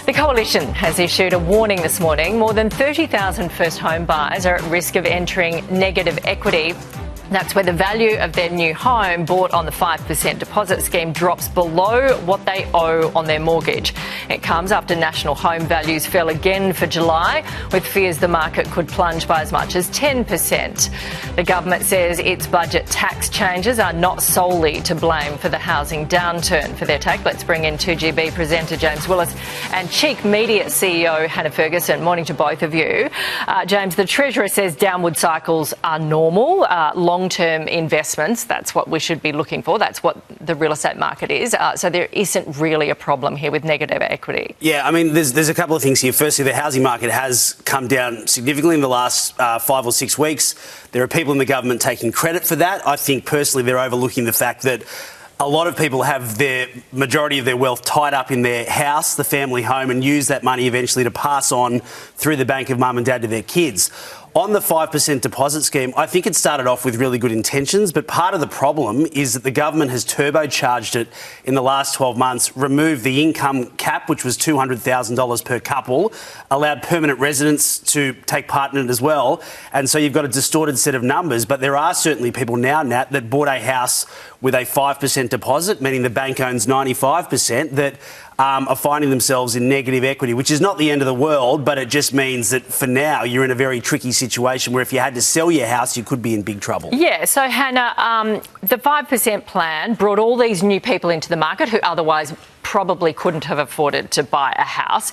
The Coalition has issued a warning this morning. More than 30,000 first home buyers are at risk of entering negative equity. That's where the value of their new home bought on the 5% deposit scheme drops below what they owe on their mortgage. It comes after national home values fell again for July, with fears the market could plunge by as much as 10%. The government says its budget tax changes are not solely to blame for the housing downturn. For their take, let's bring in 2GB presenter James Willis and Cheek Media CEO Hannah Ferguson. Morning to both of you. James, the Treasurer says downward cycles are normal. Long-term investments, that's what we should be looking for. That's what the real estate market is. So there isn't really a problem here with negative equity. Yeah, I mean, there's a couple of things here. Firstly, the housing market has come down significantly in the last 5 or 6 weeks. There are people in the government taking credit for that. I think personally they're overlooking the fact that a lot of people have their majority of their wealth tied up in their house, the family home, and use that money eventually to pass on through the bank of mum and dad to their kids. On the 5% deposit scheme, I think it started off with really good intentions, but part of the problem is that the government has turbocharged it in the last 12 months, removed the income cap, which was $200,000 per couple, allowed permanent residents to take part in it as well. And so you've got a distorted set of numbers, but there are certainly people now, Nat, that bought a house with a 5% deposit, meaning the bank owns 95%, that are finding themselves in negative equity, which is not the end of the world, but it just means that for now you're in a very tricky situation where if you had to sell your house, you could be in big trouble. Yeah, so Hannah, the 5% plan brought all these new people into the market who otherwise probably couldn't have afforded to buy a house.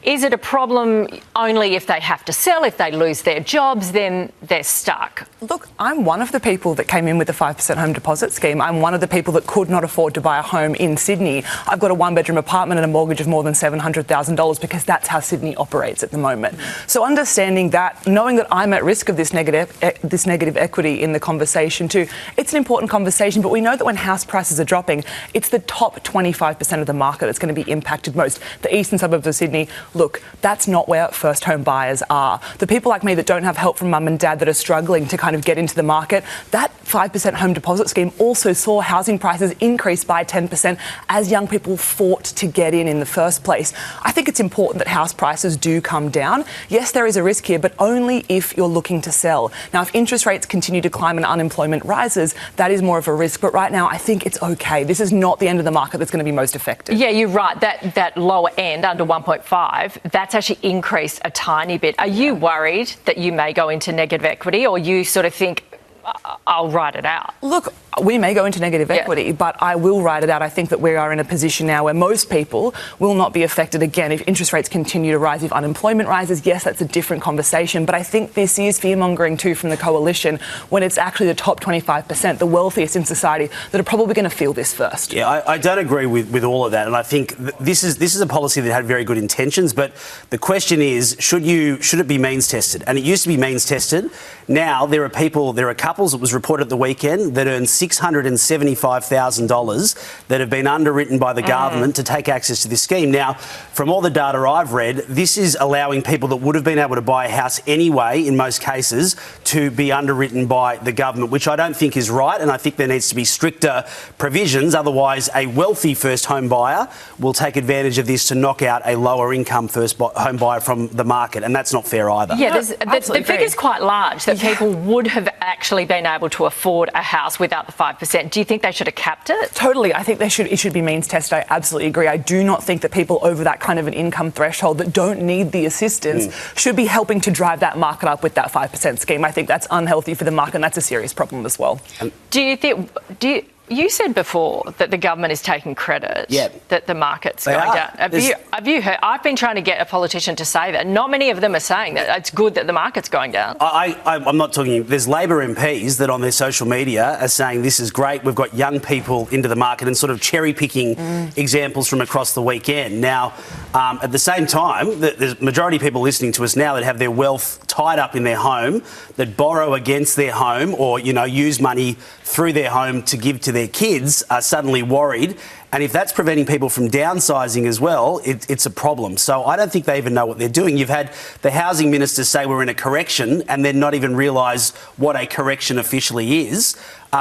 Is it a problem only if they have to sell? If they lose their jobs, then they're stuck? Look, I'm one of the people that came in with the 5% home deposit scheme. I'm one of the people that could not afford to buy a home in Sydney. I've got a one-bedroom apartment and a mortgage of more than $700,000 because that's how Sydney operates at the moment. So understanding that, knowing that I'm at risk of this negative equity in the conversation too, it's an important conversation, but we know that when house prices are dropping, it's the top 25% of the market that's going to be impacted most. The eastern suburbs of Sydney, look, that's not where first home buyers are. The people like me that don't have help from mum and dad that are struggling to kind of get into the market, that 5% home deposit scheme also saw housing prices increase by 10% as young people fought to get in the first place. I think it's important that house prices do come down. Yes, there is a risk here, but only if you're looking to sell. Now, if interest rates continue to climb and unemployment rises, that is more of a risk. But right now, I think it's okay. This is not the end of the market that's going to be most affected. Yeah, you're right. That lower end, under 1.5, that's actually increased a tiny bit. Are you worried that you may go into negative equity, or you sort of think, I'll ride it out? Look, we may go into negative equity, but I will ride it out. I think that we are in a position now where most people will not be affected again if interest rates continue to rise, if unemployment rises. Yes, that's a different conversation, but I think this is fear-mongering too from the Coalition when it's actually the top 25%, the wealthiest in society, that are probably going to feel this first. Yeah, I don't agree with all of that, and I think this is a policy that had very good intentions, but the question is, should it be means tested? And it used to be means tested. Now there are couples, it was reported at the weekend, that earn $675,000 that have been underwritten by the government to take access to this scheme. Now, from all the data I've read, this is allowing people that would have been able to buy a house anyway, in most cases, to be underwritten by the government, which I don't think is right, and I think there needs to be stricter provisions. Otherwise, a wealthy first home buyer will take advantage of this to knock out a lower income first home buyer from the market, and that's not fair either. Yeah, the figure's quite large that people would have actually been able to afford a house without the 5%. Do you think they should have capped it? Totally. I think it should be means tested. I absolutely agree. I do not think that people over that kind of an income threshold that don't need the assistance should be helping to drive that market up with that 5% scheme. I think that's unhealthy for the market, and that's a serious problem as well. You said before that the government is taking credit that the market's going down. Have you heard? I've been trying to get a politician to say that. Not many of them are saying that it's good that the market's going down. I'm not talking. There's Labor MPs that on their social media are saying this is great. We've got young people into the market and sort of cherry picking examples from across the weekend. Now, at the same time, there's a majority of people listening to us now that have their wealth tied up in their home, that borrow against their home or, use money through their home to give to their kids, are suddenly worried. And if that's preventing people from downsizing as well, it's a problem. So I don't think they even know what they're doing. You've had the housing minister say we're in a correction and then not even realise what a correction officially is.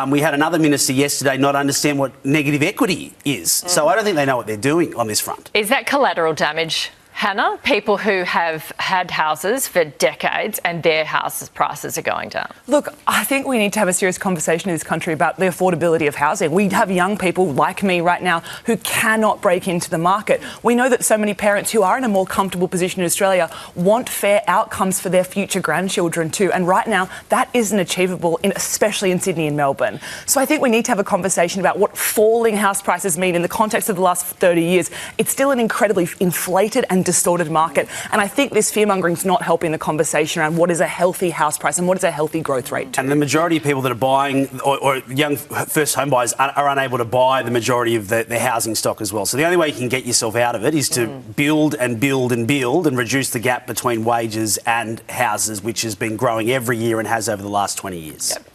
We had another minister yesterday not understand what negative equity is. So I don't think they know what they're doing on this front. Is that collateral damage, Hannah, people who have had houses for decades and their house prices are going down. Look, I think we need to have a serious conversation in this country about the affordability of housing. We have young people like me right now who cannot break into the market. We know that so many parents who are in a more comfortable position in Australia want fair outcomes for their future grandchildren too. And right now, that isn't achievable, especially in Sydney and Melbourne. So I think we need to have a conversation about what falling house prices mean in the context of the last 30 years. It's still an incredibly inflated and distorted market. And I think this fear-mongering is not helping the conversation around what is a healthy house price and what is a healthy growth rate too. And the majority of people that are buying, or young first home buyers, are unable to buy the majority of the housing stock as well. So the only way you can get yourself out of it is to build and build and build and reduce the gap between wages and houses, which has been growing every year and has over the last 20 years. Yep.